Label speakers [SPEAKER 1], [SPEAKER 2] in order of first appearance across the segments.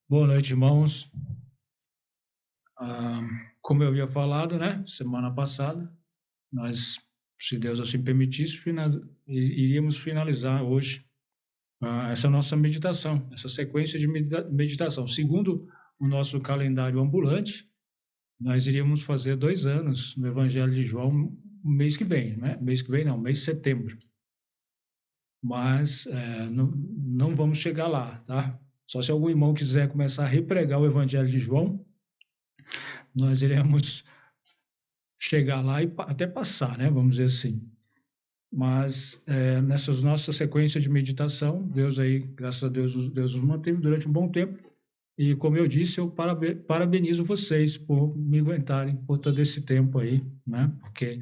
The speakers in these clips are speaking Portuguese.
[SPEAKER 1] Boa noite, irmãos. Como eu havia falado, né, semana passada, nós, se Deus assim permitisse, iríamos finalizar hoje essa nossa meditação, essa sequência de meditação. Segundo o nosso calendário ambulante, nós iríamos fazer 2 anos no Evangelho de João mês que vem, né? Mês que vem não, mês de setembro. Mas não vamos chegar lá, tá? Só se algum irmão quiser começar a repregar o Evangelho de João, nós iremos chegar lá e até passar, né? Vamos dizer assim. Mas nessas nossas sequências de meditação, Deus aí, graças a Deus, Deus nos manteve durante um bom tempo. E como eu disse, eu parabenizo vocês por me aguentarem por todo esse tempo aí, né? Porque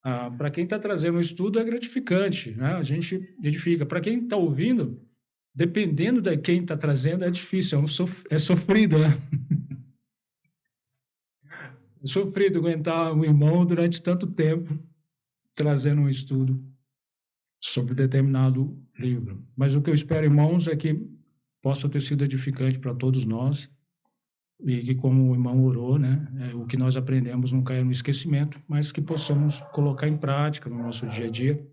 [SPEAKER 1] para quem está trazendo o estudo é gratificante, né? A gente edifica. Para quem está ouvindo, dependendo de quem está trazendo, é difícil, é sofrido, né? É sofrido aguentar um irmão durante tanto tempo trazendo um estudo sobre determinado livro. Mas o que eu espero, irmãos, é que possa ter sido edificante para todos nós e que, como o irmão orou, né, o que nós aprendemos não caia no esquecimento, mas que possamos colocar em prática no nosso dia a dia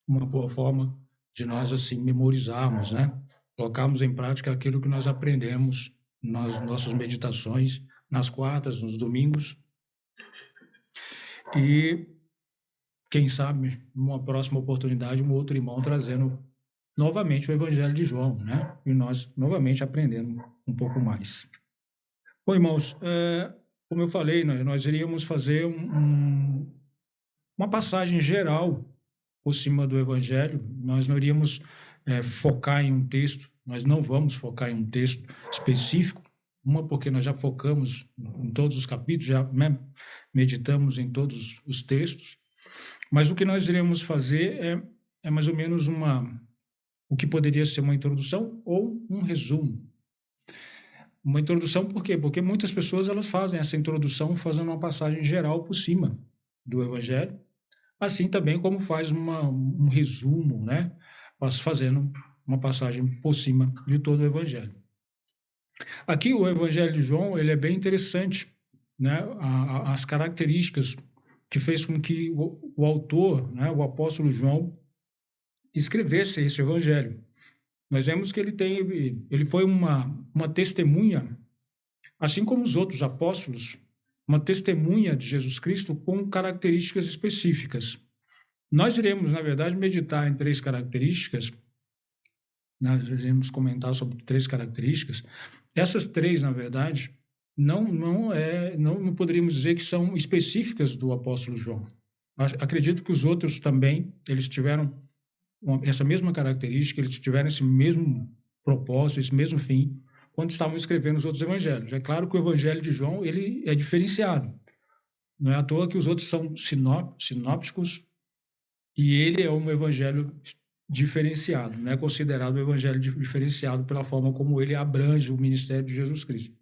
[SPEAKER 1] uma boa forma de nós, assim, memorizarmos, né, colocarmos em prática aquilo que nós aprendemos nas nossas meditações, nas quartas, nos domingos. E quem sabe, numa próxima oportunidade, um outro irmão trazendo novamente o Evangelho de João, né? E nós novamente aprendendo um pouco mais. Bom, irmãos, como eu falei, nós iríamos fazer uma passagem geral por cima do Evangelho. Nós não iríamos focar em um texto, nós não vamos focar em um texto específico, porque nós já focamos em todos os capítulos, já meditamos em todos os textos. Mas o que nós iremos fazer é mais ou menos o que poderia ser uma introdução ou um resumo. Uma introdução por quê? Porque muitas pessoas elas fazem essa introdução fazendo uma passagem geral por cima do Evangelho, assim também como faz um resumo, né? Fazendo uma passagem por cima de todo o Evangelho. Aqui o Evangelho de João ele é bem interessante, né? As características que fez com que o autor, né, o apóstolo João, escrevesse esse evangelho. Nós vemos que ele foi uma testemunha, assim como os outros apóstolos, uma testemunha de Jesus Cristo com características específicas. Nós iremos, na verdade, meditar em 3 características, nós iremos comentar sobre 3 características. Essas 3, na verdade, não poderíamos dizer que são específicas do apóstolo João. Acredito que os outros também, eles tiveram essa mesma característica, eles tiveram esse mesmo propósito, esse mesmo fim, quando estavam escrevendo os outros evangelhos. É claro que o evangelho de João, ele é diferenciado. Não é à toa que os outros são sinópticos e ele é um evangelho diferenciado, não é considerado um evangelho diferenciado pela forma como ele abrange o ministério de Jesus Cristo.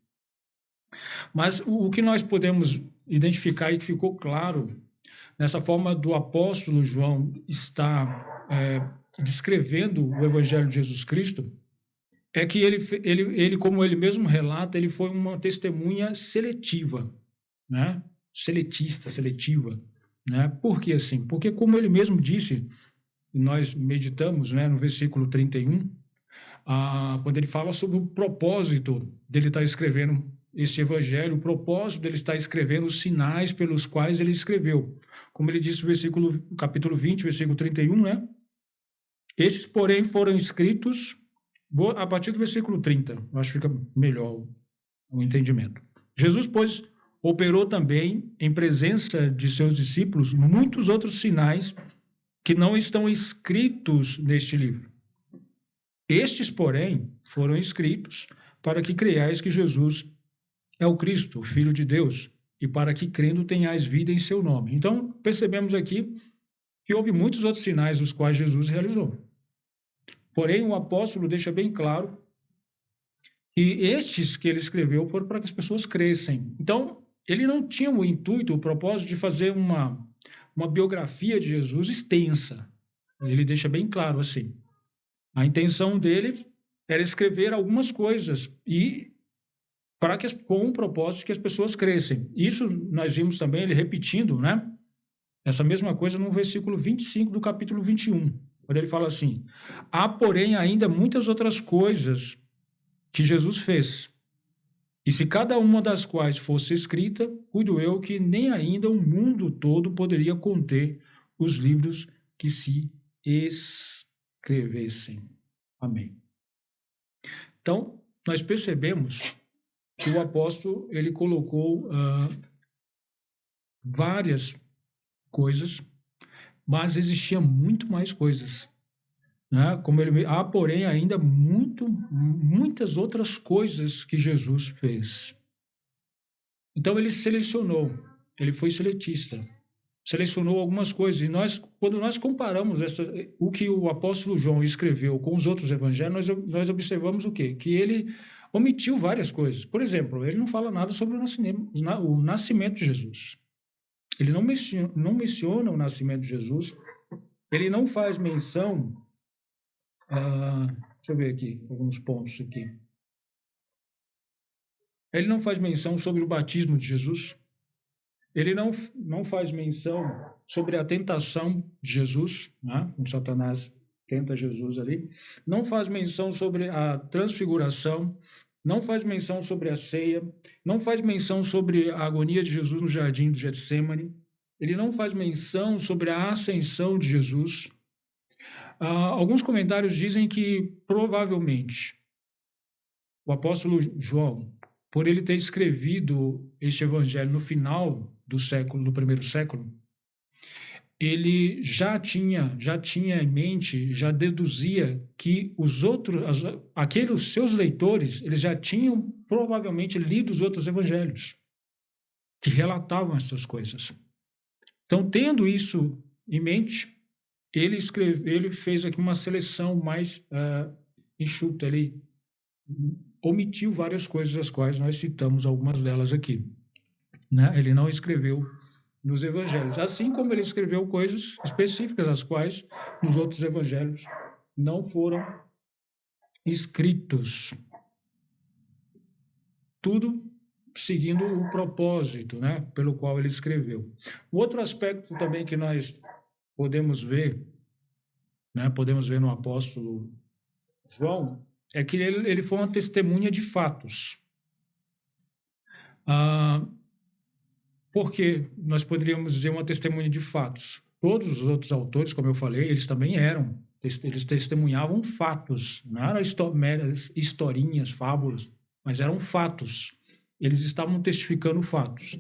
[SPEAKER 1] Mas o que nós podemos identificar e que ficou claro nessa forma do apóstolo João estar descrevendo o Evangelho de Jesus Cristo, é que ele, como ele mesmo relata, ele foi uma testemunha seletiva, né? Seletiva. Né? Por que assim? Porque, como ele mesmo disse, nós meditamos, né, no versículo 31, quando ele fala sobre o propósito dele estar escrevendo esse evangelho, o propósito dele estar escrevendo os sinais pelos quais ele escreveu. Como ele disse no capítulo 20, versículo 31, né? Estes, porém, foram escritos a partir do versículo 30. Acho que fica melhor o entendimento. Jesus, pois, operou também, em presença de seus discípulos, muitos outros sinais que não estão escritos neste livro. Estes, porém, foram escritos para que creiais que Jesus é o Cristo, o Filho de Deus, e para que, crendo, tenhais vida em seu nome. Então, percebemos aqui que houve muitos outros sinais os quais Jesus realizou. Porém, o apóstolo deixa bem claro que estes que ele escreveu foram para que as pessoas crescem. Então, ele não tinha o intuito, o propósito de fazer uma biografia de Jesus extensa. Ele deixa bem claro assim. A intenção dele era escrever algumas coisas e com o propósito que as pessoas crescem. Isso nós vimos também ele repetindo, né? Essa mesma coisa no versículo 25 do capítulo 21, quando ele fala assim: há, porém, ainda muitas outras coisas que Jesus fez, e se cada uma das quais fosse escrita, cuido eu que nem ainda o mundo todo poderia conter os livros que se escrevessem. Amém. Então, nós percebemos que o apóstolo ele colocou várias coisas, mas existia muito mais coisas, né? Como há, porém, ainda muitas outras coisas que Jesus fez. Então ele selecionou, ele foi seletista, selecionou algumas coisas. E quando nós comparamos o que o apóstolo João escreveu com os outros evangelhos, nós observamos o quê? Que ele omitiu várias coisas. Por exemplo, ele não fala nada sobre o nascimento de Jesus. Ele não menciona o nascimento de Jesus. Ele não faz menção... deixa eu ver aqui, alguns pontos aqui. Ele não faz menção sobre o batismo de Jesus. Ele não faz menção sobre a tentação de Jesus, né? Como Satanás tenta Jesus ali. Não faz menção sobre a transfiguração. Não faz menção sobre a ceia. Não faz menção sobre a agonia de Jesus no jardim do Getsemane. Ele não faz menção sobre a ascensão de Jesus. Alguns comentários dizem que, provavelmente, o apóstolo João, por ele ter escrevido este evangelho no final do primeiro século, ele já tinha em mente, já deduzia que aqueles seus leitores, eles já tinham provavelmente lido os outros evangelhos que relatavam essas coisas. Então, tendo isso em mente, ele fez aqui uma seleção mais enxuta, ele omitiu várias coisas, das quais nós citamos algumas delas aqui, né? Ele não escreveu nos evangelhos, assim como ele escreveu coisas específicas, as quais nos outros evangelhos não foram escritos. Tudo seguindo o propósito, né, pelo qual ele escreveu. Outro aspecto também que nós podemos ver, né, no apóstolo João, é que ele foi uma testemunha de fatos. Por que nós poderíamos dizer uma testemunha de fatos? Todos os outros autores, como eu falei, eles também eles testemunhavam fatos, não eram meras historinhas, fábulas, mas eram fatos. Eles estavam testificando fatos.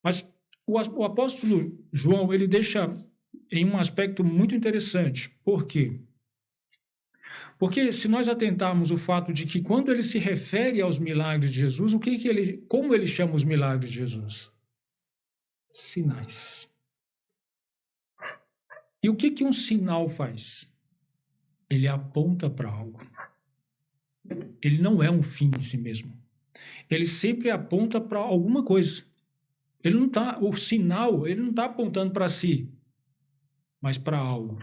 [SPEAKER 1] Mas o apóstolo João, ele deixa em um aspecto muito interessante. Por quê? Porque se nós atentarmos o fato de que quando ele se refere aos milagres de Jesus, como ele chama os milagres de Jesus? Sinais. E o que um sinal faz? Ele aponta para algo. Ele não é um fim em si mesmo. Ele sempre aponta para alguma coisa. O sinal, ele não está apontando para si, mas para algo.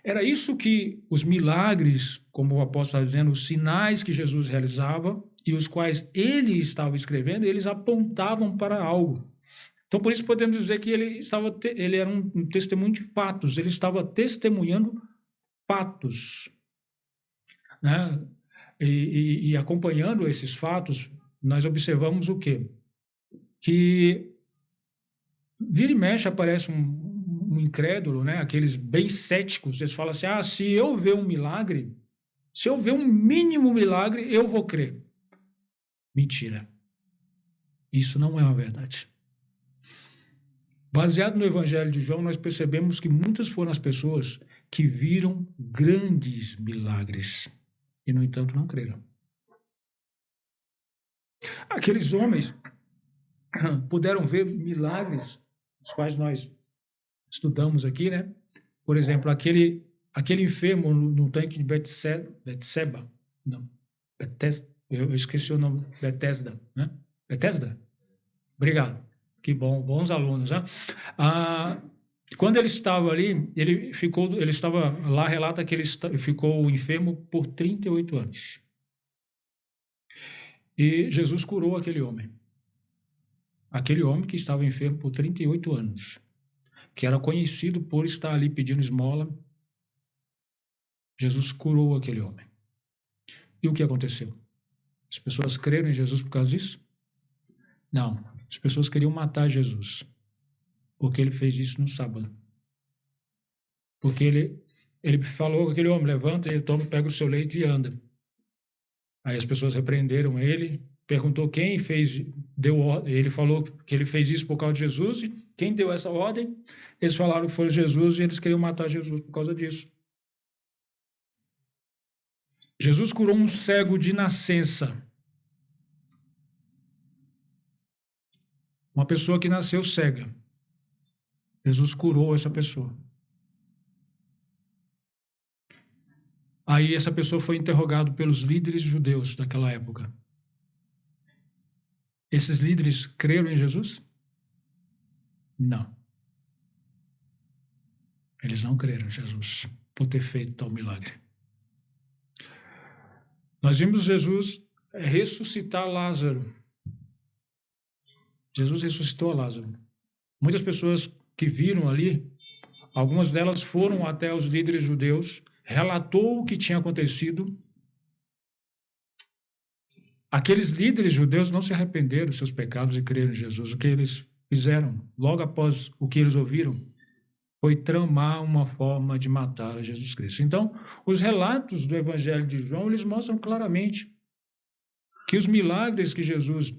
[SPEAKER 1] Era isso que os milagres, como o apóstolo está dizendo, os sinais que Jesus realizava e os quais ele estava escrevendo, eles apontavam para algo. Então, por isso podemos dizer que ele era um testemunho de fatos, ele estava testemunhando fatos, né? E acompanhando esses fatos, nós observamos o quê? Que vira e mexe aparece um incrédulo, né? Aqueles bem céticos, eles falam assim, se eu ver um milagre, se eu ver um mínimo milagre, eu vou crer. Mentira. Isso não é uma verdade. Baseado no Evangelho de João, nós percebemos que muitas foram as pessoas que viram grandes milagres e, no entanto, não creram. Aqueles homens puderam ver milagres, os quais nós estudamos aqui, né? Por exemplo, aquele enfermo no tanque de Betseba, não, Bethesda, eu esqueci o nome, Bethesda, né? Bethesda? Obrigado. Que bom, bons alunos, né? Quando ele estava ali, ele estava lá, relata que ele ficou enfermo por 38 anos. E Jesus curou aquele homem. Aquele homem que estava enfermo por 38 anos, que era conhecido por estar ali pedindo esmola. Jesus curou aquele homem. E o que aconteceu? As pessoas creram em Jesus por causa disso? Não. As pessoas queriam matar Jesus, porque ele fez isso no sábado. Porque ele falou com aquele homem, levanta e toma, pega o seu leito e anda. Aí as pessoas repreenderam ele, perguntou quem fez, deu ordem. Ele falou que ele fez isso por causa de Jesus, e quem deu essa ordem? Eles falaram que foi Jesus e eles queriam matar Jesus por causa disso. Jesus curou um cego de nascença. Uma pessoa que nasceu cega. Jesus curou essa pessoa. Aí essa pessoa foi interrogada pelos líderes judeus daquela época. Esses líderes creram em Jesus? Não. Eles não creram em Jesus por ter feito tal milagre. Nós vimos Jesus ressuscitar Lázaro. Jesus ressuscitou Lázaro. Muitas pessoas que viram ali, algumas delas foram até os líderes judeus, relatou o que tinha acontecido. Aqueles líderes judeus não se arrependeram dos seus pecados e creram em Jesus. O que eles fizeram, logo após o que eles ouviram, foi tramar uma forma de matar a Jesus Cristo. Então, os relatos do Evangelho de João, eles mostram claramente que os milagres que Jesus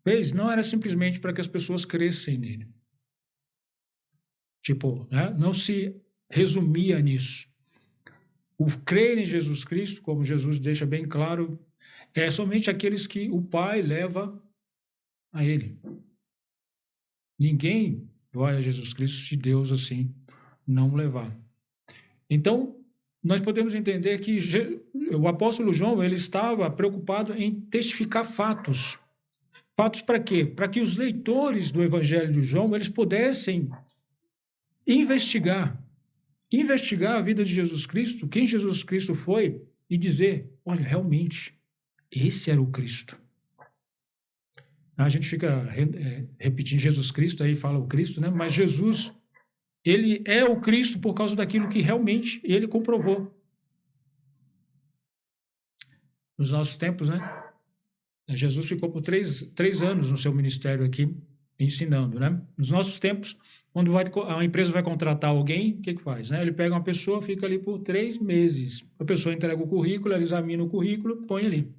[SPEAKER 1] fez não era simplesmente para que as pessoas crescem nele. Tipo, né? Não se resumia nisso. O crer em Jesus Cristo, como Jesus deixa bem claro, é somente aqueles que o Pai leva a Ele. Ninguém vai a Jesus Cristo se Deus assim não levar. Então, nós podemos entender que o apóstolo João ele estava preocupado em testificar fatos. Fatos para quê? Para que os leitores do Evangelho de João eles pudessem investigar a vida de Jesus Cristo, quem Jesus Cristo foi, e dizer, olha, realmente, esse era o Cristo. A gente fica repetindo Jesus Cristo, aí fala o Cristo, né? Mas Jesus, ele é o Cristo por causa daquilo que realmente ele comprovou. Nos nossos tempos, né? Jesus ficou por três anos no seu ministério aqui, ensinando, né? Nos nossos tempos, quando a empresa vai contratar alguém, o que faz? Né? Ele pega uma pessoa, fica ali por 3 meses. A pessoa entrega o currículo, ela examina o currículo, põe ali.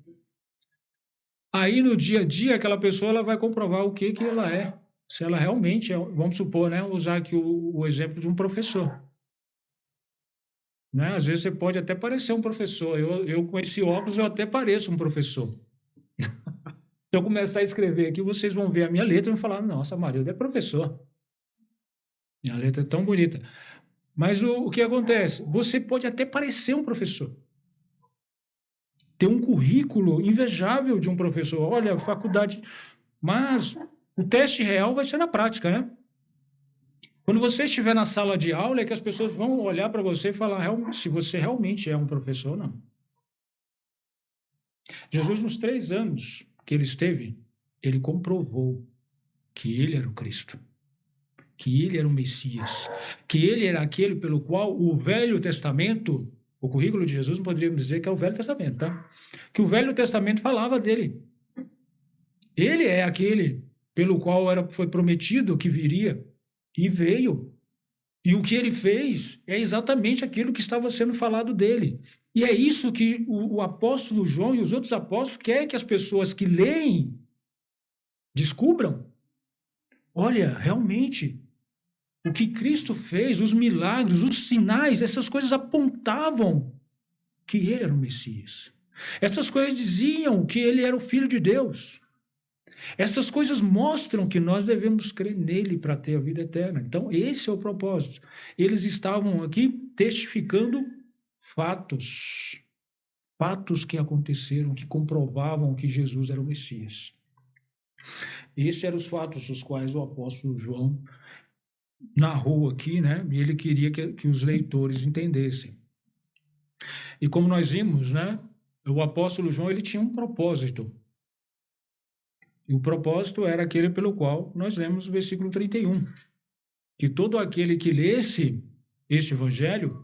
[SPEAKER 1] Aí, no dia a dia, aquela pessoa ela vai comprovar o que ela é. Se ela realmente é, vamos supor, né, usar aqui o exemplo de um professor. Né? Às vezes você pode até parecer um professor. Eu com esse óculos, eu até pareço um professor. Se eu começar a escrever aqui, vocês vão ver a minha letra e vão falar, nossa, Marilda é professor. Minha letra é tão bonita. Mas o que acontece? Você pode até parecer um professor. Ter um currículo invejável de um professor. Olha, faculdade... Mas o teste real vai ser na prática, né? Quando você estiver na sala de aula, é que as pessoas vão olhar para você e falar se você realmente é um professor ou não. Jesus, nos 3 anos que ele esteve, ele comprovou que ele era o Cristo, que ele era o Messias, que ele era aquele pelo qual o Velho Testamento, o currículo de Jesus, não poderíamos dizer que é o Velho Testamento, tá? Que o Velho Testamento falava dele. Ele é aquele pelo qual foi prometido que viria e veio. E o que ele fez é exatamente aquilo que estava sendo falado dele. E é isso que o apóstolo João e os outros apóstolos querem que as pessoas que leem descubram. Olha, realmente, o que Cristo fez, os milagres, os sinais, essas coisas apontavam que ele era o Messias. Essas coisas diziam que ele era o Filho de Deus. Essas coisas mostram que nós devemos crer nele para ter a vida eterna. Então, esse é o propósito. Eles estavam aqui testificando fatos. Fatos que aconteceram, que comprovavam que Jesus era o Messias. Esses eram os fatos os quais o apóstolo João narrou aqui, né? E ele queria que os leitores entendessem. E como nós vimos, né? O apóstolo João ele tinha um propósito. E o propósito era aquele pelo qual nós lemos o versículo 31. Que todo aquele que lesse este evangelho,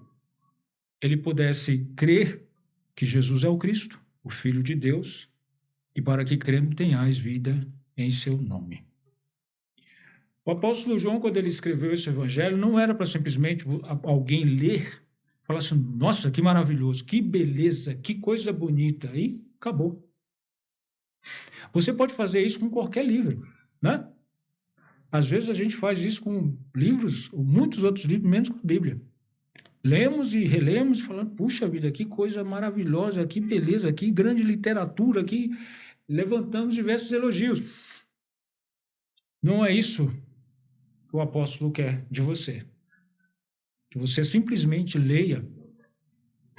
[SPEAKER 1] ele pudesse crer que Jesus é o Cristo, o Filho de Deus, e para que crendo tenhais vida em seu nome. O apóstolo João, quando ele escreveu esse evangelho, não era para simplesmente alguém ler, falar assim, nossa, que maravilhoso, que beleza, que coisa bonita, e acabou. Você pode fazer isso com qualquer livro, né? Às vezes a gente faz isso com livros, ou muitos outros livros, menos com a Bíblia. Lemos e relemos, falando, puxa vida, que coisa maravilhosa, que beleza, que grande literatura, que levantamos diversos elogios. Não é isso que o apóstolo quer de você. Que você simplesmente leia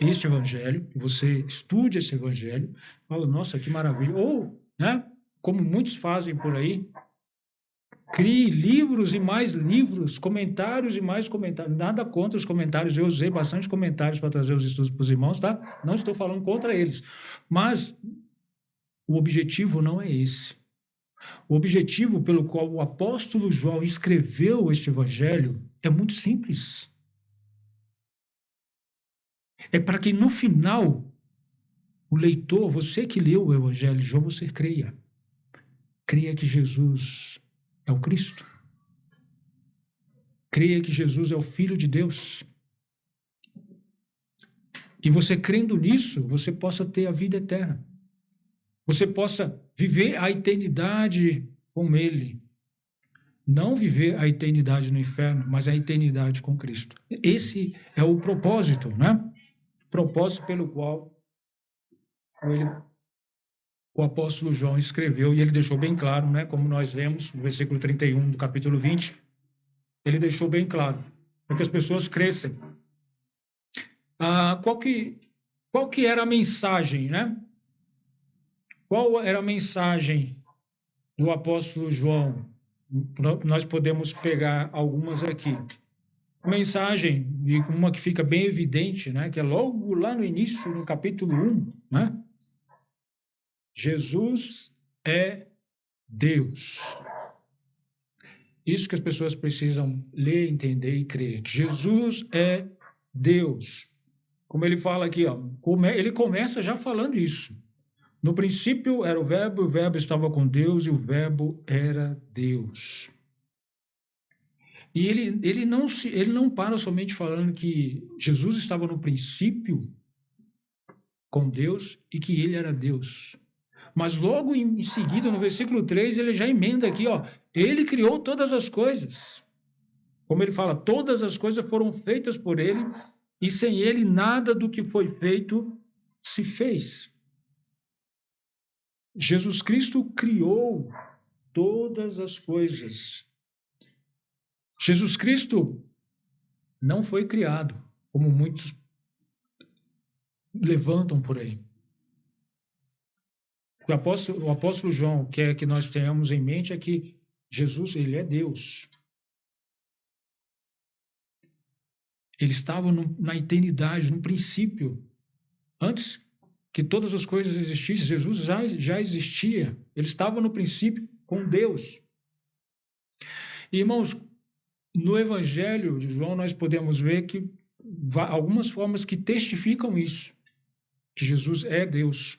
[SPEAKER 1] este evangelho, que você estude esse evangelho, fala, nossa, que maravilha. Ou, né, como muitos fazem por aí, crie livros e mais livros, comentários e mais comentários. Nada contra os comentários, eu usei bastante comentários para trazer os estudos para os irmãos, tá? Não estou falando contra eles. Mas o objetivo não é esse. O objetivo pelo qual o apóstolo João escreveu este evangelho é muito simples. É para que no final, o leitor, você que leu o evangelho de João, você creia. Creia que Jesus é o Cristo. Creia que Jesus é o Filho de Deus. E você crendo nisso, você possa ter a vida eterna. Você possa viver a eternidade com Ele. Não viver a eternidade no inferno, mas a eternidade com Cristo. Esse é o propósito, né? Propósito pelo qual o apóstolo João escreveu, e ele deixou bem claro, né? Como nós lemos no versículo 31 do capítulo 20, ele deixou bem claro, para que as pessoas crescem. Qual que era a mensagem, né? Qual era a mensagem do apóstolo João? Nós podemos pegar algumas aqui. A mensagem, e uma que fica bem evidente, né? Que é logo lá no início, no capítulo 1, né? Jesus é Deus. Isso que as pessoas precisam ler, entender e crer. Jesus é Deus. Como ele fala aqui, ó, ele começa já falando isso. No princípio era o verbo estava com Deus e o verbo era Deus. E ele não para somente falando que Jesus estava no princípio com Deus e que ele era Deus. Mas logo em seguida, no versículo 3, ele já emenda aqui, ó, ele criou todas as coisas. Como ele fala, todas as coisas foram feitas por ele e sem ele nada do que foi feito se fez. Jesus Cristo criou todas as coisas. Jesus Cristo não foi criado, como muitos levantam por aí. O apóstolo João quer que nós tenhamos em mente é que Jesus, ele é Deus. Ele estava na eternidade, no princípio. Antes que todas as coisas existissem, Jesus já existia. Ele estava no princípio com Deus. E, irmãos, no Evangelho de João nós podemos ver que algumas formas que testificam isso, que Jesus é Deus.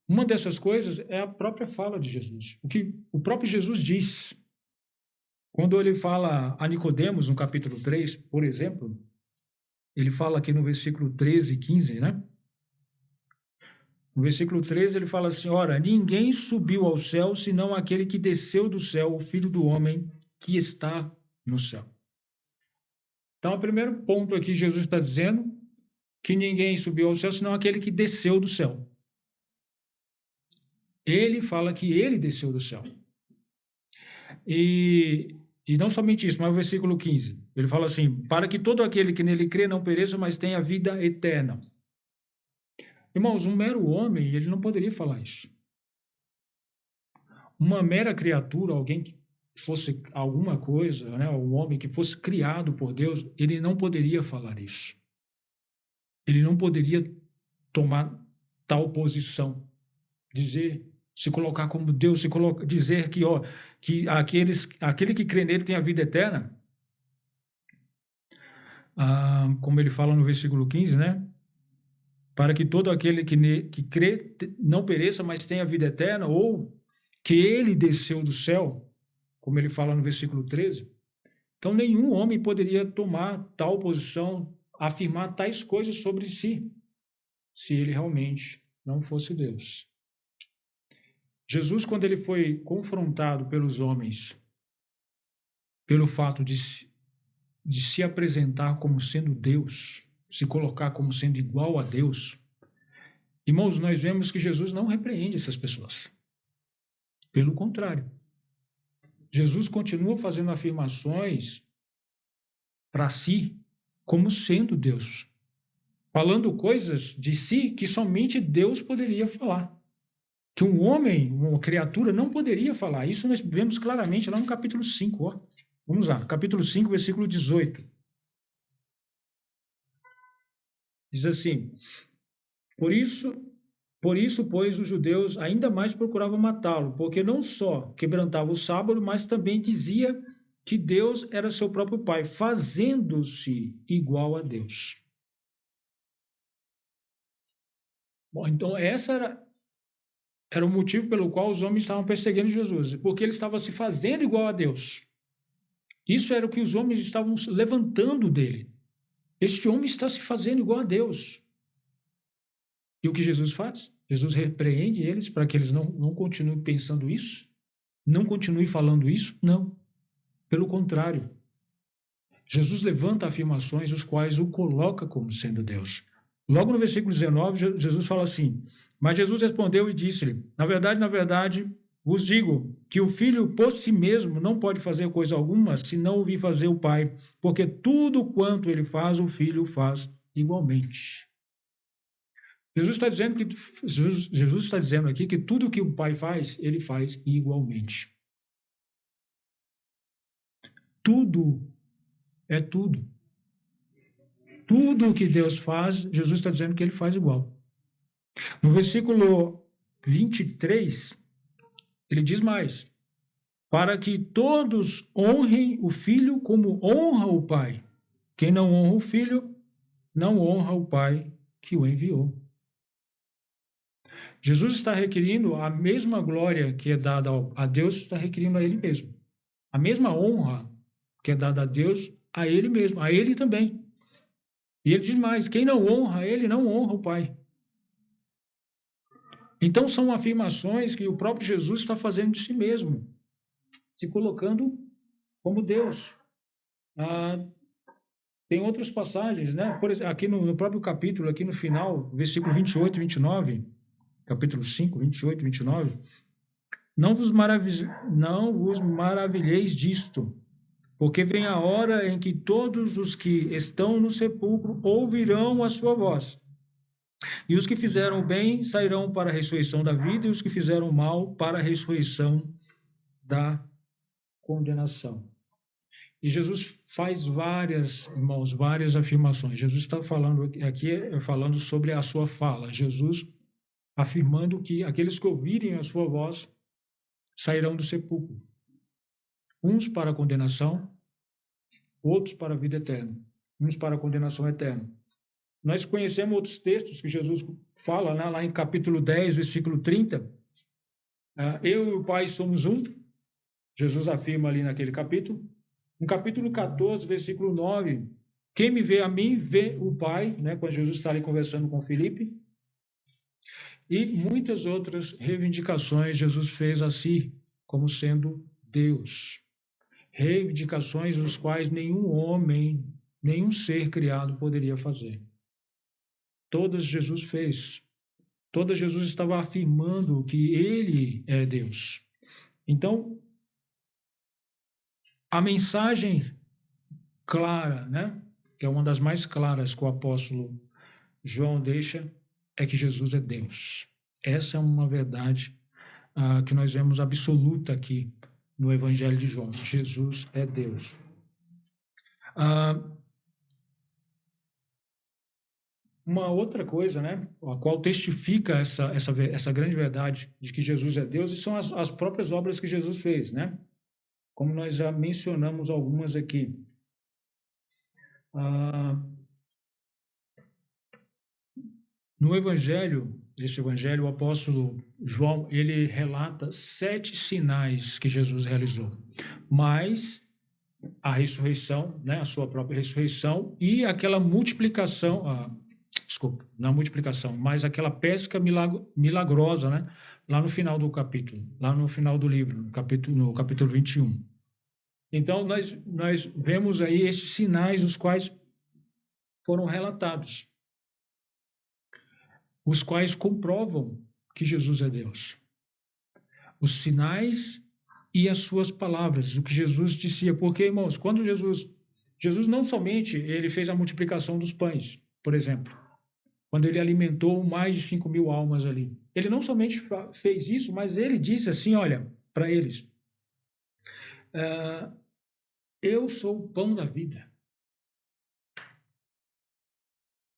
[SPEAKER 1] Uma dessas coisas é a própria fala de Jesus. O que o próprio Jesus diz. Quando ele fala a Nicodemos, no capítulo 3, por exemplo, ele fala aqui no versículo 13 e 15, né? No versículo 13 ele fala assim, ora, ninguém subiu ao céu, senão aquele que desceu do céu, o Filho do Homem que está no céu. Então, o primeiro ponto aqui, Jesus está dizendo que ninguém subiu ao céu, senão aquele que desceu do céu. Ele fala que ele desceu do céu. E não somente isso, mas o versículo 15, ele fala assim, para que todo aquele que nele crê não pereça, mas tenha vida eterna. Irmãos, um mero homem, ele não poderia falar isso. Uma mera criatura, alguém que fosse alguma coisa, né, um homem que fosse criado por Deus, ele não poderia falar isso. Ele não poderia tomar tal posição, dizer se colocar como Deus, dizer que aquele que crê nele tem a vida eterna, como ele fala no versículo 15, né? Para que todo aquele que crê não pereça, mas tenha a vida eterna, ou que ele desceu do céu, como ele fala no versículo 13. Então, nenhum homem poderia tomar tal posição, afirmar tais coisas sobre si, se ele realmente não fosse Deus. Jesus, quando ele foi confrontado pelos homens, pelo fato de se apresentar como sendo Deus, se colocar como sendo igual a Deus, irmãos, nós vemos que Jesus não repreende essas pessoas. Pelo contrário, Jesus continua fazendo afirmações para si como sendo Deus, falando coisas de si que somente Deus poderia falar, que um homem, uma criatura, não poderia falar. Isso nós vemos claramente lá no capítulo 5. Ó. Vamos lá, capítulo 5, versículo 18. Diz assim: Por isso, pois, os judeus ainda mais procuravam matá-lo, porque não só quebrantava o sábado, mas também dizia que Deus era seu próprio Pai, fazendo-se igual a Deus. Bom, então essa era o motivo pelo qual os homens estavam perseguindo Jesus, porque ele estava se fazendo igual a Deus. Isso era o que os homens estavam levantando dele. Este homem está se fazendo igual a Deus. E o que Jesus faz? Jesus repreende eles para que eles não continuem pensando isso, não continuem falando isso, não. Pelo contrário, Jesus levanta afirmações os quais o coloca como sendo Deus. Logo no versículo 19, Jesus fala assim: Mas Jesus respondeu e disse-lhe: Na verdade, vos digo que o filho por si mesmo não pode fazer coisa alguma se não ouvir fazer o Pai, porque tudo quanto ele faz, o filho faz igualmente. Jesus está dizendo aqui que tudo que o Pai faz, ele faz igualmente. Tudo é tudo. Tudo o que Deus faz, Jesus está dizendo que ele faz igual. No versículo 23, ele diz mais: para que todos honrem o Filho como honra o Pai. Quem não honra o Filho, não honra o Pai que o enviou. Jesus está requerindo a mesma glória que é dada a Deus, está requerindo a ele mesmo. A mesma honra que é dada a Deus, a ele mesmo, a ele também. E ele diz mais: quem não honra ele, não honra o Pai. Então são afirmações que o próprio Jesus está fazendo de si mesmo, se colocando como Deus. Tem outras passagens, né? Por exemplo, aqui no próprio capítulo, aqui no final, versículo 28 e 29, capítulo 5, 28 e 29, não vos maravilheis disto, porque vem a hora em que todos os que estão no sepulcro ouvirão a sua voz. E os que fizeram bem sairão para a ressurreição da vida, e os que fizeram mal para a ressurreição da condenação. E Jesus faz várias afirmações. Jesus está falando aqui, falando sobre a sua fala. Jesus afirmando que aqueles que ouvirem a sua voz sairão do sepulcro. Uns para a condenação, outros para a vida eterna. Uns para a condenação eterna. Nós conhecemos outros textos que Jesus fala, né, lá em capítulo 10, versículo 30. Eu e o Pai somos um. Jesus afirma ali naquele capítulo. No capítulo 14, versículo 9, quem me vê a mim, vê o Pai, né, quando Jesus está ali conversando com Filipe. E muitas outras reivindicações Jesus fez a si, como sendo Deus. Reivindicações dos quais nenhum homem, nenhum ser criado poderia fazer. Todas Jesus fez. Todas Jesus estava afirmando que ele é Deus. Então, a mensagem clara, né, que é uma das mais claras que o apóstolo João deixa, é que Jesus é Deus. Essa é uma verdade que nós vemos absoluta aqui no Evangelho de João. Jesus é Deus. Uma outra coisa, né, a qual testifica essa grande verdade de que Jesus é Deus, e são as próprias obras que Jesus fez, né? Como nós já mencionamos algumas aqui. No esse evangelho, o apóstolo João, ele relata 7 sinais que Jesus realizou, mas a ressurreição, né, a sua própria ressurreição e aquela multiplicação, não a multiplicação, mas aquela pesca milagrosa, né, lá no final do capítulo, lá no final do livro, no capítulo 21. Então, nós vemos aí esses sinais, os quais foram relatados, os quais comprovam que Jesus é Deus. Os sinais e as suas palavras, o que Jesus dizia. Porque, irmãos, quando Jesus não somente ele fez a multiplicação dos pães, por exemplo, quando ele alimentou mais de 5.000 almas ali. Ele não somente fez isso, mas ele disse assim, olha, para eles, eu sou o pão da vida.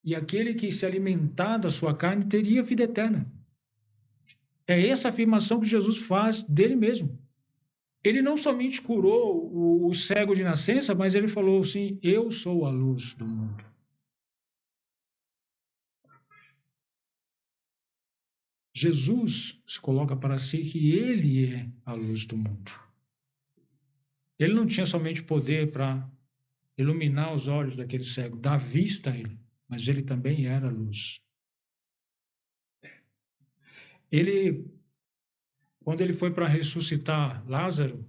[SPEAKER 1] E aquele que se alimentar da sua carne teria vida eterna. É essa afirmação que Jesus faz dele mesmo. Ele não somente curou o cego de nascença, mas ele falou assim, eu sou a luz do mundo. Jesus se coloca para si que ele é a luz do mundo. Ele não tinha somente poder para iluminar os olhos daquele cego, dar vista a ele, mas ele também era a luz. Quando ele foi para ressuscitar Lázaro,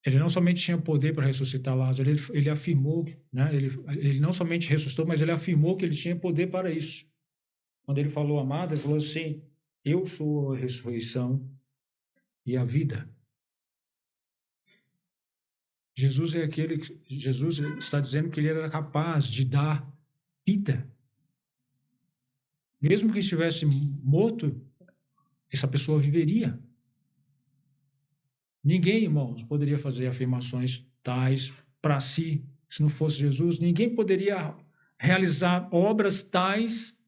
[SPEAKER 1] ele não somente tinha poder para ressuscitar Lázaro, ele afirmou, né, ele não somente ressuscitou, mas ele afirmou que ele tinha poder para isso. Quando ele falou a Marta, ele falou assim, eu sou a ressurreição e a vida. Jesus está dizendo que ele era capaz de dar vida. Mesmo que estivesse morto, essa pessoa viveria. Ninguém, irmãos, poderia fazer afirmações tais para si, se não fosse Jesus. Ninguém poderia realizar obras tais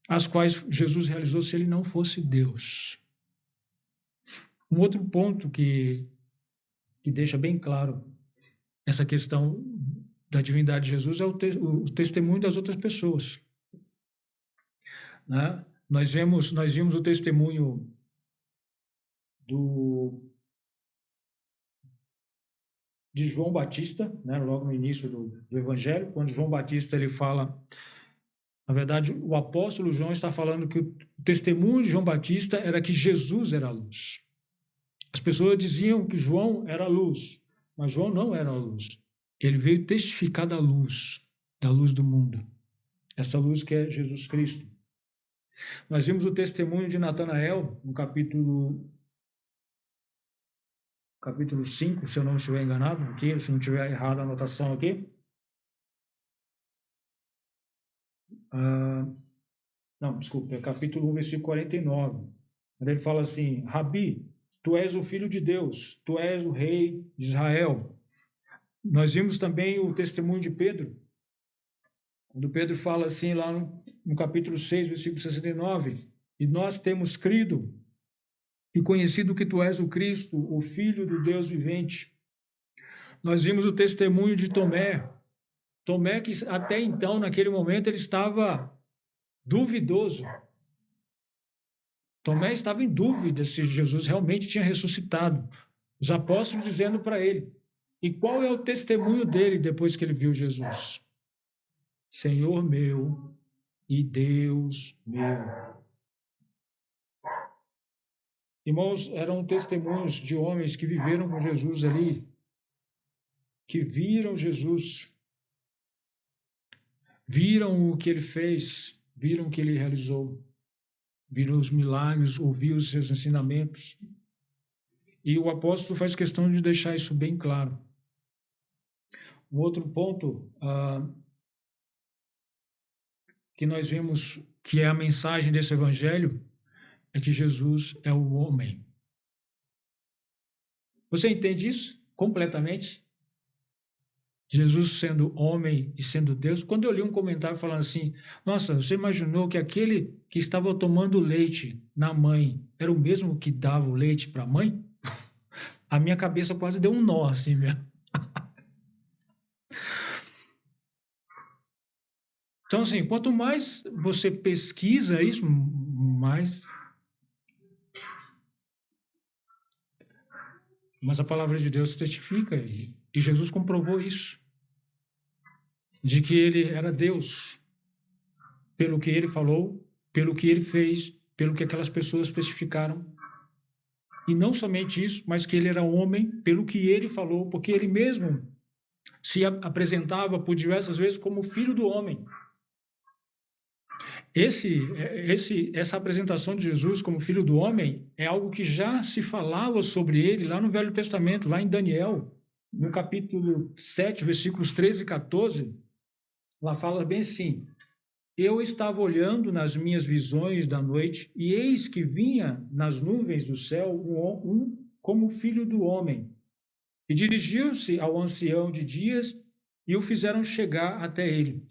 [SPEAKER 1] as quais Jesus realizou se ele não fosse Deus. Um outro ponto que deixa bem claro essa questão da divindade de Jesus é o testemunho das outras pessoas. Né? Nós vimos o testemunho de João Batista, né? Logo no início do Evangelho, quando João Batista ele fala, na verdade, o apóstolo João está falando que o testemunho de João Batista era que Jesus era a luz. As pessoas diziam que João era a luz, mas João não era a luz. Ele veio testificar da luz do mundo. Essa luz que é Jesus Cristo. Nós vimos o testemunho de Natanael no capítulo 5, se eu não estiver enganado aqui, se não estiver errado a anotação aqui. Não, desculpa, é capítulo 1, versículo 49. Ele fala assim, Rabi, tu és o filho de Deus, tu és o rei de Israel. Nós vimos também o testemunho de Pedro, quando Pedro fala assim lá no capítulo 6, versículo 69, e nós temos crido e conhecido que tu és o Cristo, o Filho do Deus vivente. Nós vimos o testemunho de Tomé, que até então, naquele momento, ele estava duvidoso. Tomé estava em dúvida se Jesus realmente tinha ressuscitado. Os apóstolos dizendo para ele. E qual é o testemunho dele depois que ele viu Jesus? Senhor meu e Deus meu. Irmãos, eram testemunhos de homens que viveram com Jesus ali, que viram Jesus, viram o que ele fez, viram o que ele realizou, viram os milagres, ouviram os seus ensinamentos. E o apóstolo faz questão de deixar isso bem claro. Um outro ponto que nós vemos que é a mensagem desse evangelho é que Jesus é o homem. Você entende isso completamente? Jesus sendo homem e sendo Deus. Quando eu li um comentário falando assim, nossa, você imaginou que aquele que estava tomando leite na mãe era o mesmo que dava o leite para a mãe? A minha cabeça quase deu um nó assim mesmo. Então, assim, quanto mais você pesquisa isso, mais a palavra de Deus testifica. E Jesus comprovou isso, de que ele era Deus, pelo que ele falou, pelo que ele fez, pelo que aquelas pessoas testificaram. E não somente isso, mas que ele era homem, pelo que ele falou, porque ele mesmo se apresentava por diversas vezes como filho do homem. Essa apresentação de Jesus como filho do homem é algo que já se falava sobre ele lá no Velho Testamento, lá em Daniel, no capítulo 7, versículos 13 e 14, lá fala bem assim: eu estava olhando nas minhas visões da noite, e eis que vinha nas nuvens do céu um como filho do homem, e dirigiu-se ao ancião de dias, e o fizeram chegar até ele.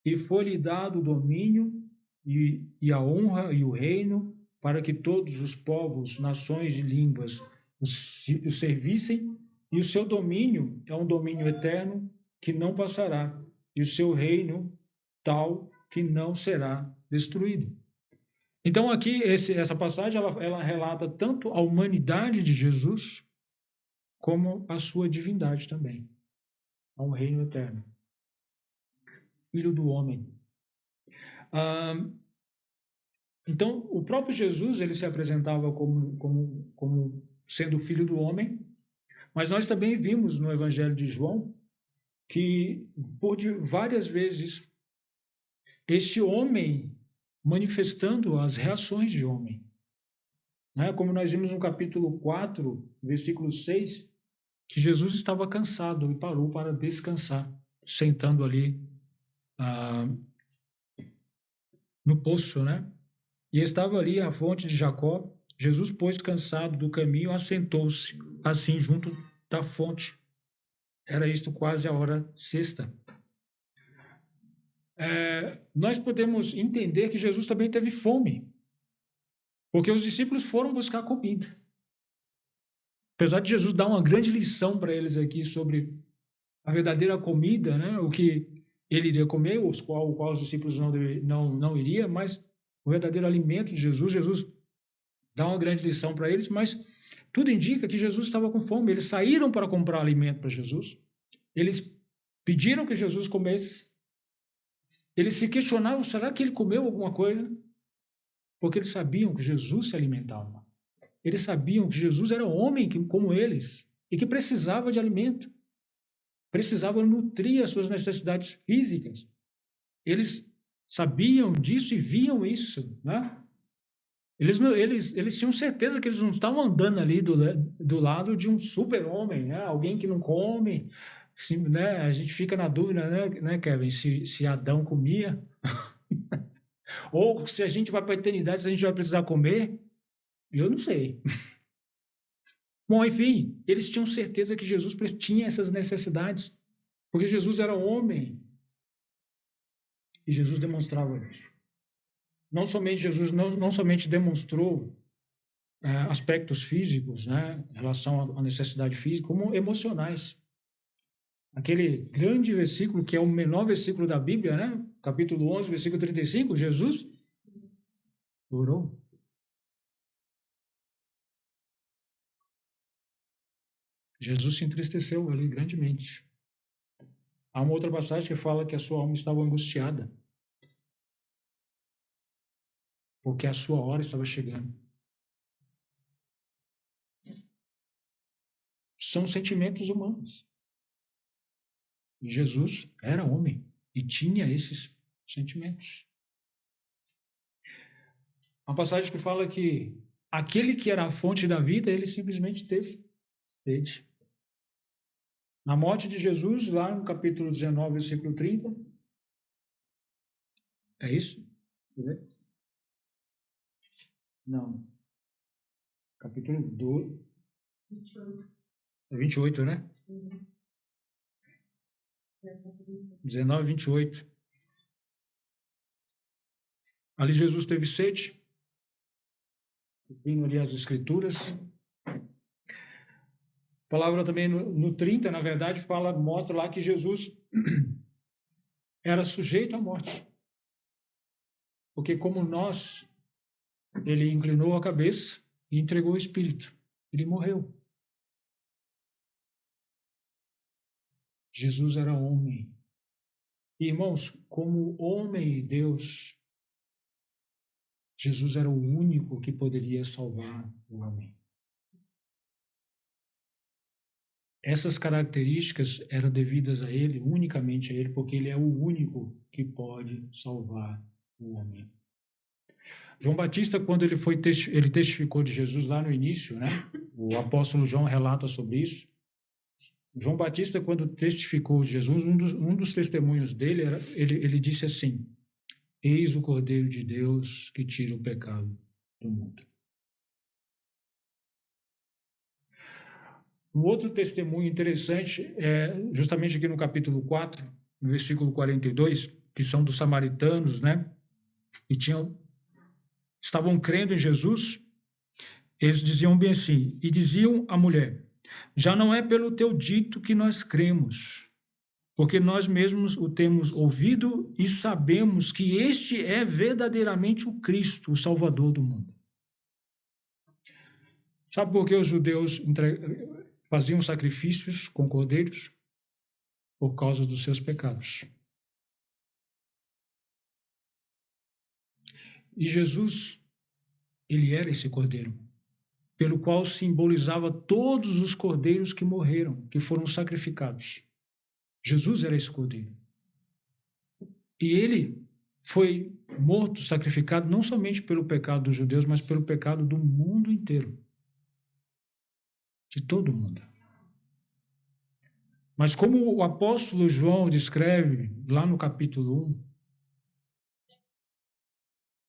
[SPEAKER 1] E foi-lhe dado o domínio e a honra e o reino, para que todos os povos, nações e línguas o servissem, e o seu domínio é um domínio eterno que não passará, e o seu reino tal que não será destruído. Então aqui essa passagem ela relata tanto a humanidade de Jesus como a sua divindade também. Há um reino eterno. Filho do homem. Então, o próprio Jesus ele se apresentava como sendo filho do homem, mas nós também vimos no Evangelho de João que por várias vezes este homem manifestando as reações de homem. Né? Como nós vimos no capítulo 4, versículo 6, que Jesus estava cansado e parou para descansar, sentando ali no poço, né? E estava ali a fonte de Jacó. Jesus, pois, cansado do caminho, assentou-se assim junto da fonte. Era isto quase a hora sexta. Nós podemos entender que Jesus também teve fome, porque os discípulos foram buscar comida. Apesar de Jesus dar uma grande lição para eles aqui sobre a verdadeira comida, né? O que ele iria comer, o qual os discípulos não iriam, mas o verdadeiro alimento de Jesus dá uma grande lição para eles, mas tudo indica que Jesus estava com fome. Eles saíram para comprar alimento para Jesus, eles pediram que Jesus comesse, eles se questionavam, será que ele comeu alguma coisa? Porque eles sabiam que Jesus se alimentava. Eles sabiam que Jesus era homem como eles e que precisava de alimento, precisava nutrir as suas necessidades físicas. Eles sabiam disso e viam isso, né? Eles tinham certeza que eles não estavam andando ali do lado de um super-homem, né? Alguém que não come. Né? A gente fica na dúvida, né, Kevin, se Adão comia, ou se a gente vai para a eternidade, se a gente vai precisar comer. Eu não sei. Bom, enfim, eles tinham certeza que Jesus tinha essas necessidades, porque Jesus era homem. E Jesus demonstrava isso. Não somente Jesus não somente demonstrou aspectos físicos, né, em relação à necessidade física, como emocionais. Aquele grande versículo, que é o menor versículo da Bíblia, né, capítulo 11, versículo 35, Jesus orou. Jesus se entristeceu ali grandemente. Há uma outra passagem que fala que a sua alma estava angustiada, porque a sua hora estava chegando. São sentimentos humanos. E Jesus era homem e tinha esses sentimentos. Uma passagem que fala que aquele que era a fonte da vida, ele simplesmente teve sede. Na morte de Jesus, lá no capítulo 19, versículo 30, é isso? Deixa eu ver. Não. Capítulo 2. 28. É 28, né? 19, 28. Ali Jesus teve sede, cumprindo ali as Escrituras. A palavra também no 30, na verdade, mostra lá que Jesus era sujeito à morte. Porque como nós, ele inclinou a cabeça e entregou o Espírito. Ele morreu. Jesus era homem. Irmãos, como homem e Deus, Jesus era o único que poderia salvar o homem. Essas características eram devidas a ele, unicamente a ele, porque ele é o único que pode salvar o homem. João Batista, quando ele testificou de Jesus lá no início, né? O apóstolo João relata sobre isso. João Batista, quando testificou de Jesus, um dos testemunhos dele, ele disse assim: eis o Cordeiro de Deus que tira o pecado do mundo. Um outro testemunho interessante é justamente aqui no capítulo 4, no versículo 42, que são dos samaritanos, né? E estavam crendo em Jesus. Eles diziam bem assim, e diziam à mulher: já não é pelo teu dito que nós cremos, porque nós mesmos o temos ouvido e sabemos que este é verdadeiramente o Cristo, o Salvador do mundo. Sabe por que os judeus faziam sacrifícios com cordeiros? Por causa dos seus pecados. E Jesus, ele era esse cordeiro, pelo qual simbolizava todos os cordeiros que morreram, que foram sacrificados. Jesus era esse cordeiro. E ele foi morto, sacrificado, não somente pelo pecado dos judeus, mas pelo pecado do mundo inteiro. De todo mundo. Mas como o apóstolo João descreve lá no capítulo 1,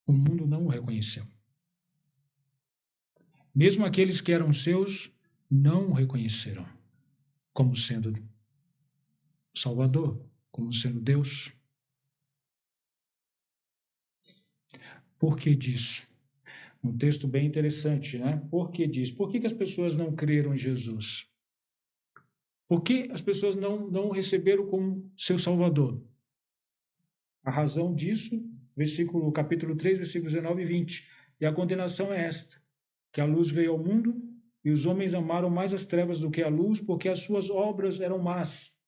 [SPEAKER 1] o mundo não o reconheceu. Mesmo aqueles que eram seus não o reconheceram como sendo Salvador, como sendo Deus. Por que disso? Um texto bem interessante, né? Por que disso? Por que as pessoas não creram em Jesus? Por que as pessoas não o receberam como seu Salvador? A razão disso, capítulo 3, versículos 19 e 20. E a condenação é esta: que a luz veio ao mundo e os homens amaram mais as trevas do que a luz, porque as suas obras eram más.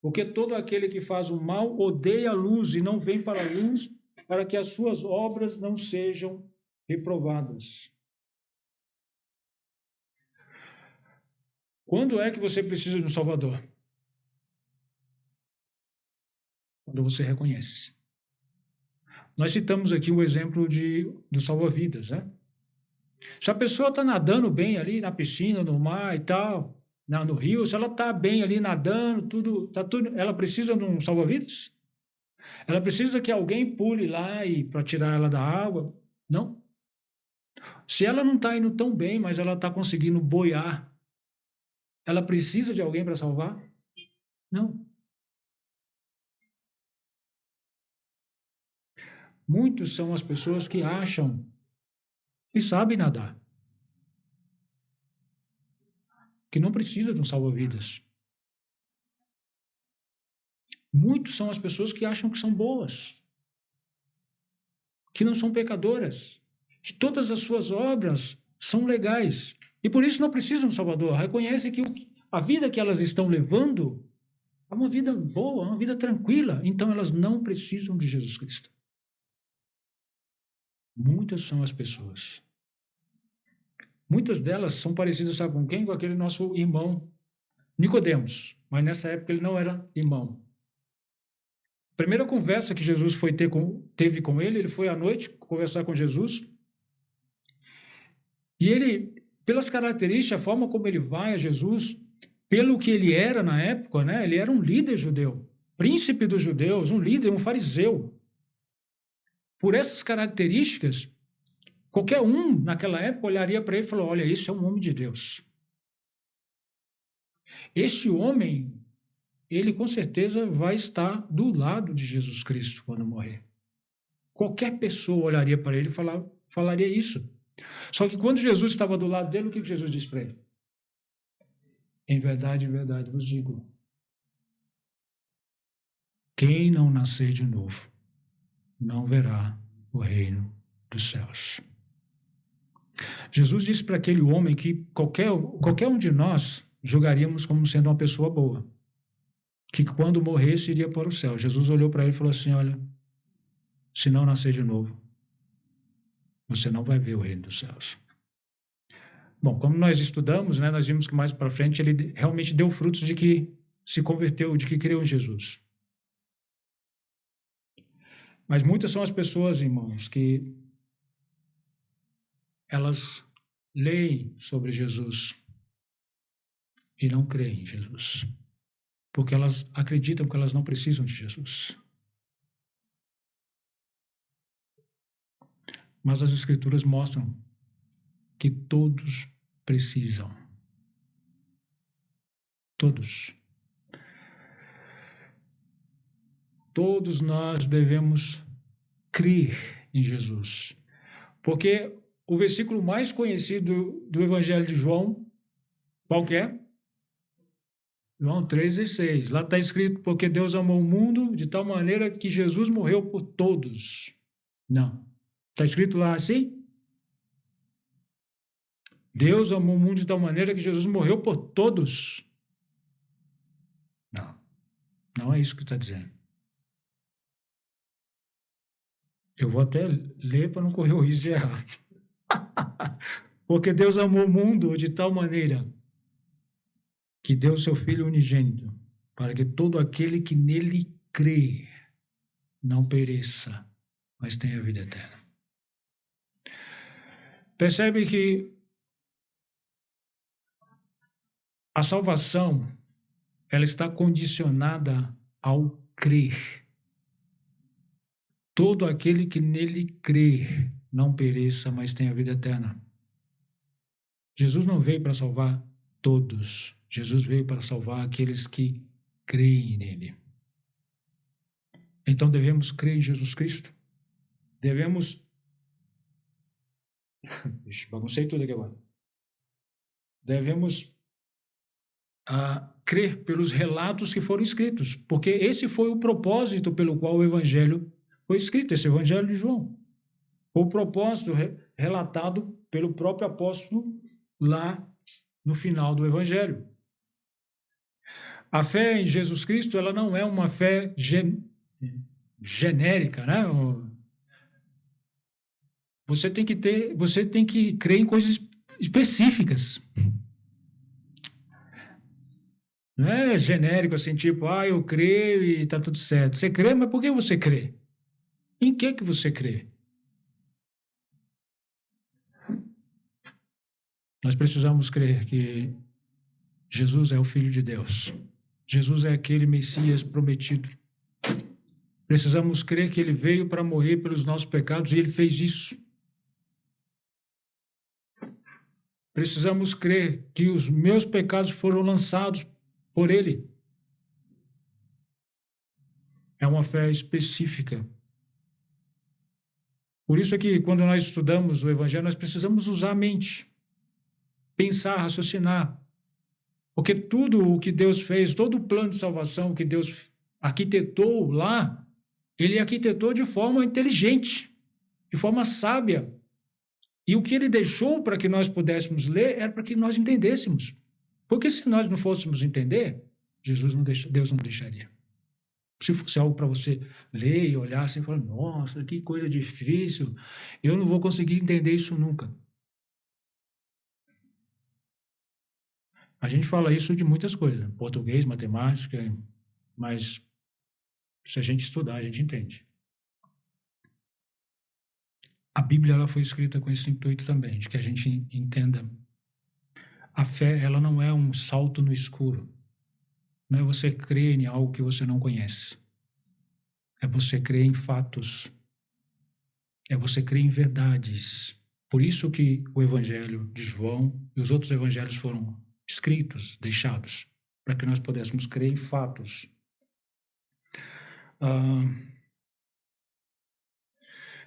[SPEAKER 1] Porque todo aquele que faz o mal odeia a luz e não vem para a luz, para que as suas obras não sejam reprovadas. Quando é que você precisa de um Salvador? Quando você reconhece. Nós citamos aqui o exemplo do salva-vidas, né? Se a pessoa está nadando bem ali na piscina, no mar e tal, no rio, se ela está bem ali nadando, tudo, ela precisa de um salva-vidas? Ela precisa que alguém pule lá para tirar ela da água? Não. Se ela não está indo tão bem, mas ela está conseguindo boiar, ela precisa de alguém para salvar? Não. Muitos são as pessoas que acham que sabem nadar, que não precisa de um salva-vidas. Muitos são as pessoas que acham que são boas, que não são pecadoras, que todas as suas obras são legais e por isso não precisam de um Salvador. Reconhecem que a vida que elas estão levando é uma vida boa, uma vida tranquila, então elas não precisam de Jesus Cristo. Muitas são as pessoas. Muitas delas são parecidas, sabe com quem? Com aquele nosso irmão Nicodemos, mas nessa época ele não era irmão. A primeira conversa que Jesus teve com ele foi à noite conversar com Jesus. E ele, pelas características, a forma como ele vai a Jesus, pelo que ele era na época, né? Ele era um líder judeu, príncipe dos judeus, um líder, um fariseu. Por essas características, qualquer um naquela época olharia para ele e falou: olha, esse é um homem de Deus. Este homem ele com certeza vai estar do lado de Jesus Cristo quando morrer. Qualquer pessoa olharia para ele e falaria isso. Só que quando Jesus estava do lado dele, o que Jesus disse para ele? Em verdade vos digo, quem não nascer de novo não verá o reino dos céus. Jesus disse para aquele homem que qualquer um de nós julgaríamos como sendo uma pessoa boa, que quando morresse iria para o céu. Jesus olhou para ele e falou assim, olha, se não nascer de novo, você não vai ver o reino dos céus. Bom, como nós estudamos, né, nós vimos que mais para frente ele realmente deu frutos de que se converteu, de que creu em Jesus. Mas muitas são as pessoas, irmãos, que elas leem sobre Jesus e não creem em Jesus, porque elas acreditam que elas não precisam de Jesus. Mas as Escrituras mostram que todos precisam. Todos. Todos nós devemos crer em Jesus. Porque o versículo mais conhecido do Evangelho de João, qual que é? João 3,16. Lá está escrito, porque Deus amou o mundo de tal maneira que Jesus morreu por todos. Não. Está escrito lá assim? Deus amou o mundo de tal maneira que Jesus morreu por todos. Não. Não é isso que está dizendo. Eu vou até ler para não correr o risco de errar. Porque Deus amou o mundo de tal maneira que deu seu Filho unigênito, para que todo aquele que nele crê não pereça, mas tenha vida eterna. Percebe que a salvação, ela está condicionada ao crer. Todo aquele que nele crê não pereça, mas tenha vida eterna. Jesus não veio para salvar todos. Jesus veio para salvar aqueles que creem nele. Então devemos crer em Jesus Cristo? Devemos... baguncei tudo aqui agora. Devemos crer pelos relatos que foram escritos, porque esse foi o propósito pelo qual o Evangelho foi escrito, esse Evangelho de João. O propósito relatado pelo próprio apóstolo lá no final do Evangelho. A fé em Jesus Cristo, ela não é uma fé genérica, né? Você tem que crer em coisas específicas. Não é genérico assim, tipo, eu creio e está tudo certo. Você crê, mas por que você crê? Em que você crê? Nós precisamos crer que Jesus é o Filho de Deus. Jesus é aquele Messias prometido. Precisamos crer que ele veio para morrer pelos nossos pecados e ele fez isso. Precisamos crer que os meus pecados foram lançados por ele. É uma fé específica. Por isso é que quando nós estudamos o Evangelho, nós precisamos usar a mente, pensar, raciocinar. Porque tudo o que Deus fez, todo o plano de salvação que Deus arquitetou lá, ele arquitetou de forma inteligente, de forma sábia. E o que ele deixou para que nós pudéssemos ler era para que nós entendêssemos. Porque se nós não fôssemos entender, Deus não deixaria. Se fosse algo para você ler e olhar assim, falar, nossa, que coisa difícil, eu não vou conseguir entender isso nunca. A gente fala isso de muitas coisas, português, matemática, mas se a gente estudar, a gente entende. A Bíblia ela foi escrita com esse intuito também, de que a gente entenda. A fé, ela não é um salto no escuro. Não é você crer em algo que você não conhece. É você crer em fatos. É você crer em verdades. Por isso que o Evangelho de João e os outros evangelhos foram escritos, deixados, para que nós pudéssemos crer em fatos.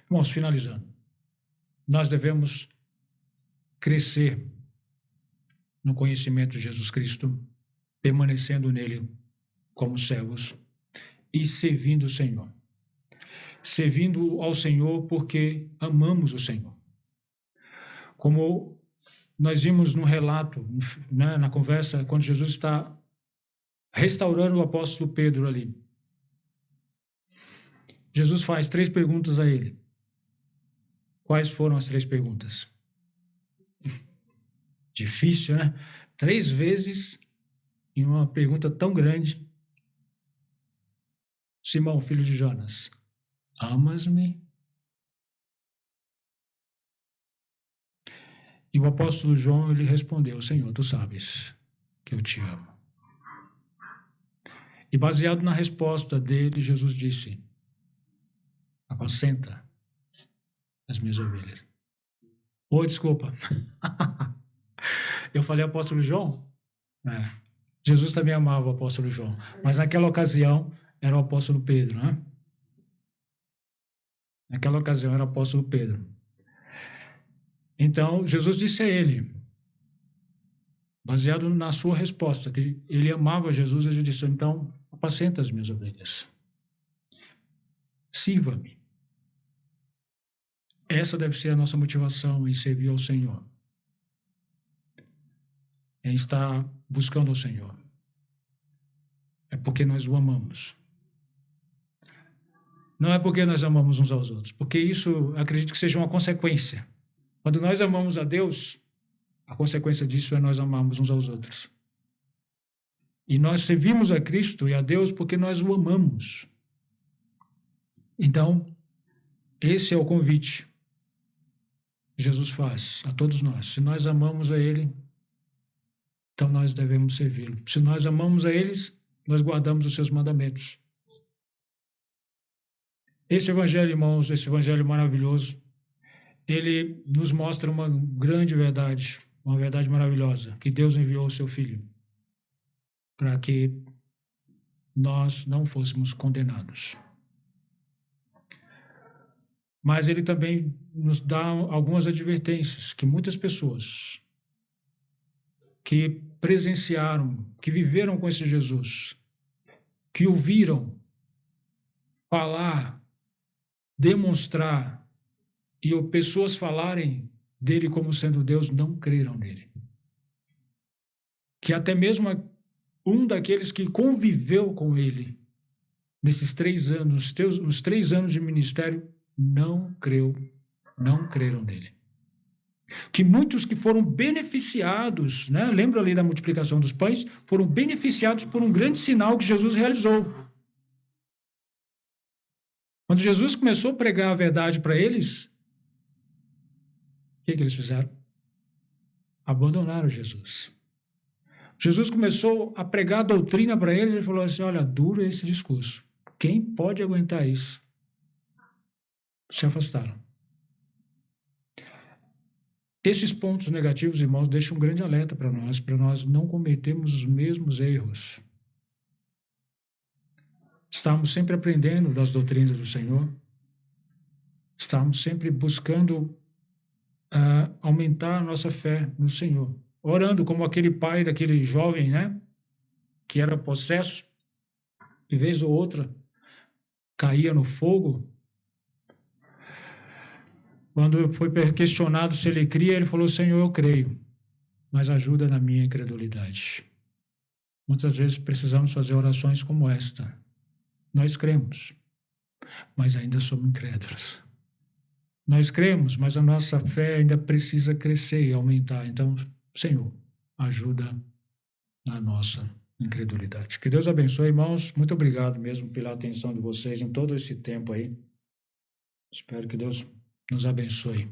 [SPEAKER 1] Irmãos, finalizando, nós devemos crescer no conhecimento de Jesus Cristo, permanecendo nele como servos e servindo o Senhor. Servindo ao Senhor porque amamos o Senhor. Como nós vimos no relato, né, na conversa, quando Jesus está restaurando o apóstolo Pedro ali. Jesus faz 3 perguntas a ele. Quais foram as 3 perguntas? Difícil, né? 3 vezes em uma pergunta tão grande. Simão, filho de Jonas, amas-me? E o apóstolo João, ele respondeu, Senhor, tu sabes que eu te amo. E baseado na resposta dele, Jesus disse, apacenta as minhas ovelhas. Desculpa. Eu falei apóstolo João? Jesus também amava o apóstolo João, mas naquela ocasião era o apóstolo Pedro, né? Naquela ocasião era o apóstolo Pedro. Então, Jesus disse a ele, baseado na sua resposta, que ele amava Jesus, ele disse, então, apacenta as minhas ovelhas. Sirva-me. Essa deve ser a nossa motivação em servir ao Senhor. Em estar buscando ao Senhor. É porque nós o amamos. Não é porque nós amamos uns aos outros, porque isso, acredito que seja uma consequência. Quando nós amamos a Deus, a consequência disso é nós amarmos uns aos outros. E nós servimos a Cristo e a Deus porque nós o amamos. Então, esse é o convite que Jesus faz a todos nós. Se nós amamos a Ele, então nós devemos servi-lo. Se nós amamos a eles, nós guardamos os seus mandamentos. Esse evangelho, irmãos, esse evangelho maravilhoso, ele nos mostra uma grande verdade, uma verdade maravilhosa, que Deus enviou o seu Filho para que nós não fôssemos condenados. Mas ele também nos dá algumas advertências que muitas pessoas que presenciaram, que viveram com esse Jesus, que o viram falar, demonstrar, e pessoas falarem dele como sendo Deus, não creram nele. Que até mesmo um daqueles que conviveu com ele nesses 3 anos, os 3 anos de ministério, não creram nele. Que muitos que foram beneficiados, né? Lembra ali da multiplicação dos pães? Foram beneficiados por um grande sinal que Jesus realizou. Quando Jesus começou a pregar a verdade para eles, o que eles fizeram? Abandonaram Jesus. Jesus começou a pregar a doutrina para eles e falou assim, olha, duro é esse discurso. Quem pode aguentar isso? Se afastaram. Esses pontos negativos, irmãos, deixam um grande alerta para nós não cometermos os mesmos erros. Estamos sempre aprendendo das doutrinas do Senhor. Estamos sempre buscando aumentar a nossa fé no Senhor. Orando como aquele pai daquele jovem, né? Que era possesso, de vez ou outra, caía no fogo. Quando foi questionado se ele cria, ele falou, Senhor, eu creio, mas ajuda na minha incredulidade. Muitas vezes precisamos fazer orações como esta. Nós cremos, mas ainda somos incrédulos. Nós cremos, mas a nossa fé ainda precisa crescer e aumentar. Então, Senhor, ajuda na nossa incredulidade. Que Deus abençoe, irmãos. Muito obrigado mesmo pela atenção de vocês em todo esse tempo aí. Espero que Deus nos abençoe.